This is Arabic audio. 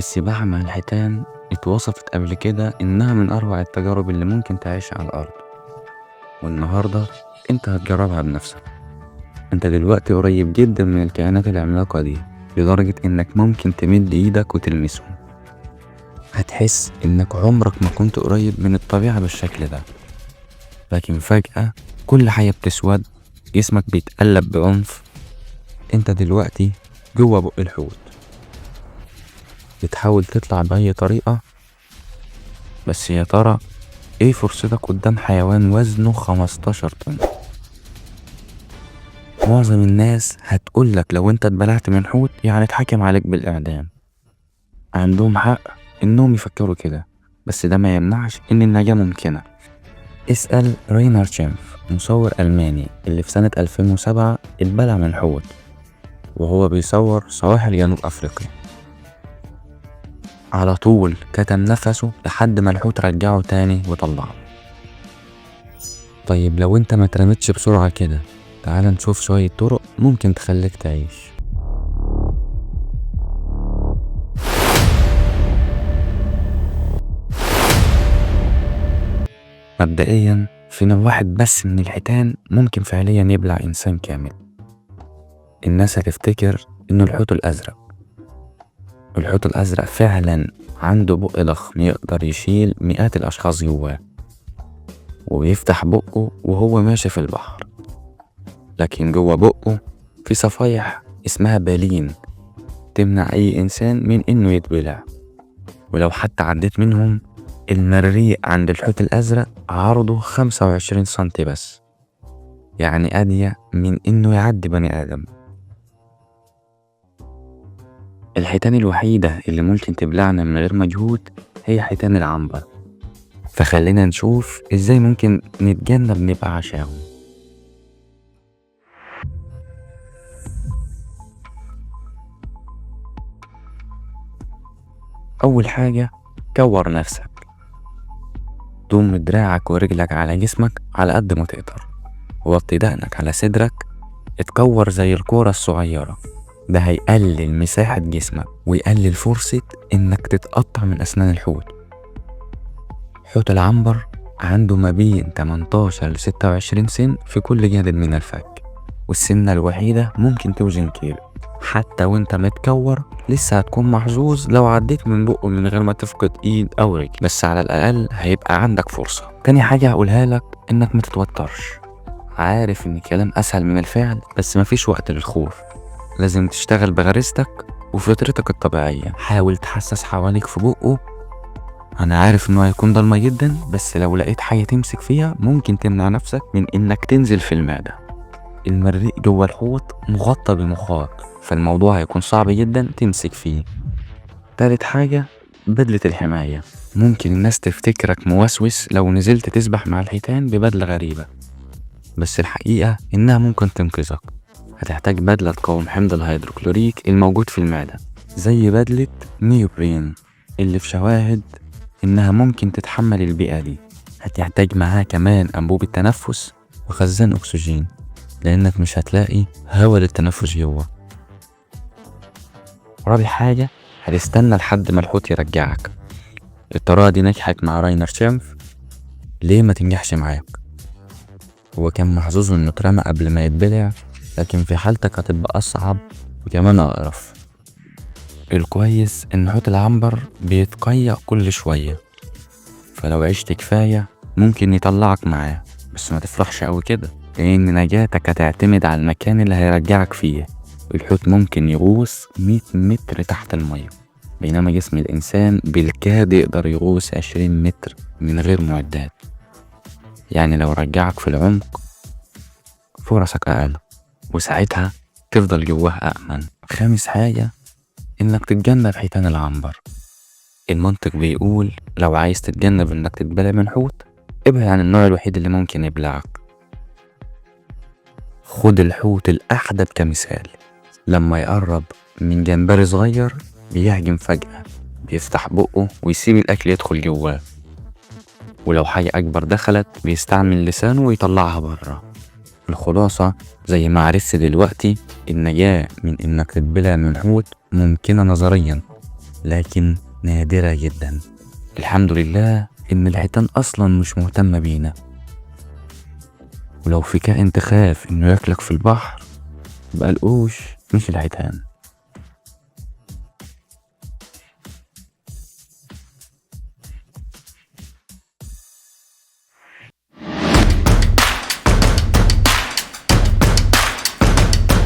السباحة مع الحيتان اتوصفت قبل كده إنها من أروع التجارب اللي ممكن تعيشها على الأرض، والنهاردة أنت هتجربها بنفسك. أنت دلوقتي قريب جدا من الكائنات العملاقة دي، لدرجة إنك ممكن تمد إيدك وتلمسهم. هتحس إنك عمرك ما كنت قريب من الطبيعة بالشكل ده، لكن فجأة كل حاجة بتسود، جسمك بيتقلب بعنف. أنت دلوقتي جوه بق الحوت، بتحاول تطلع بأي طريقة، بس يا ترى ايه فرصتك قدام حيوان وزنه 15 طن؟ معظم الناس هتقولك لو انت اتبلعت من حوت يعني اتحكم عليك بالإعدام. عندهم حق انهم يفكروا كده، بس ده ما يمنعش ان النجاة ممكنة. اسأل رينار تشيمف، مصور ألماني اللي في سنة 2007 اتبلع من حوت وهو بيصور سواحل جنوب أفريقيا. على طول كتم نفسه لحد ما الحوت رجعه تاني وطلعه. طيب لو انت ما اترمتش بسرعة كده، تعال نشوف شوية طرق ممكن تخليك تعيش. مبدئيا في نوع واحد بس من الحيتان ممكن فعليا يبلع إنسان كامل. الناس هتفتكر إنه الحوت الأزرق. الحوت الأزرق فعلا عنده بق ضخم يقدر يشيل مئات الأشخاص جواه، وبيفتح بقه وهو ماشي في البحر، لكن جوه بقه في صفايح اسمها بالين تمنع أي إنسان من إنه يتبلع. ولو حتى عديت منهم، المريء عند الحوت الأزرق عرضه 25 سنتي بس، يعني أضيق من إنه يعدي بني آدم. الحيتان الوحيدة اللي ممكن تبلعنا من غير مجهود هي حيتان العنبر، فخلينا نشوف إزاي ممكن نتجنب نبقى عشاهم. أول حاجة، كور نفسك. ضم دراعك ورجلك على جسمك على قد ما تقدر، ووطي دقنك على صدرك، اتكور زي الكورة الصغيرة. ده هيقلل مساحة جسمك ويقلل فرصة انك تتقطع من اسنان الحوت. حوت العنبر عنده ما بين 18 ل 26 سن في كل جانب من الفك، والسنة الوحيدة ممكن توزن كيلو. حتى وانت متكور لسه هتكون محظوظ لو عديت من بقه من غير ما تفقد ايد او رجل، بس على الاقل هيبقى عندك فرصة. تاني حاجة هقولها لك انك متتوترش. عارف ان الكلام اسهل من الفعل، بس مفيش وقت للخوف. لازم تشتغل بغريزتك وفطرتك الطبيعية. حاول تحسس حواليك في بقه. انا عارف انه هيكون ضلمة جدا، بس لو لقيت حاجة تمسك فيها ممكن تمنع نفسك من انك تنزل في المعدة. المريء جوه الحوت مغطى بمخاط، فالموضوع هيكون صعب جدا تمسك فيه. تالت حاجة، بدلة الحماية. ممكن الناس تفتكرك موسوس لو نزلت تسبح مع الحيتان ببدلة غريبة، بس الحقيقة إنها ممكن تنقذك. هتحتاج بدلة تقاوم حمض الهيدروكلوريك الموجود في المعدة، زي بدلة نيوبرين اللي في شواهد إنها ممكن تتحمل البيئة دي. هتحتاج معاها كمان أنبوبة تنفس وخزان أكسجين، لأنك مش هتلاقي هوا للتنفس جوه. رابع حاجة، هتستنى لحد ما الحوت يرجعك. الطريقة دي نجحت مع راينر تشيمف، ليه ما تنجحش معاك؟ هو كان محظوظ انه اترمى قبل ما يتبلع، لكن في حالتك هتبقى اصعب وكمان اقرف. الكويس ان حوت العنبر بيتقيأ كل شوية، فلو عشت كفاية ممكن يطلعك معاه، بس ما تفرحش قوي كده، لان نجاتك هتعتمد على المكان اللي هيرجعك فيه. الحوت ممكن يغوص 100 متر تحت المية، بينما جسم الانسان بالكاد يقدر يغوص 20 متر من غير معدات. يعني لو رجعك في العمق فرصك أقل، وساعتها تفضل جواه أأمن. خامس حاجة، إنك تتجنب حيتان العنبر. المنطق بيقول لو عايز تتجنب إنك تتبلع من حوت، ابعد عن النوع الوحيد اللي ممكن يبلعك. خد الحوت الأحدب كمثال. لما يقرب من جمبري صغير بيهجم فجأة، بيفتح بقه ويسيب الأكل يدخل جواه، ولو حاجة أكبر دخلت بيستعمل لسانه ويطلعها برا. الخلاصة زي ما عرفت دلوقتي، النجاة من إنك تتبلع من حوت ممكنة نظريا، لكن نادرة جدا. الحمد لله إن الحيتان أصلا مش مهتمة بينا، ولو في كائن تخاف إنه ياكلك في البحر يبقى القوش مش الحيتان.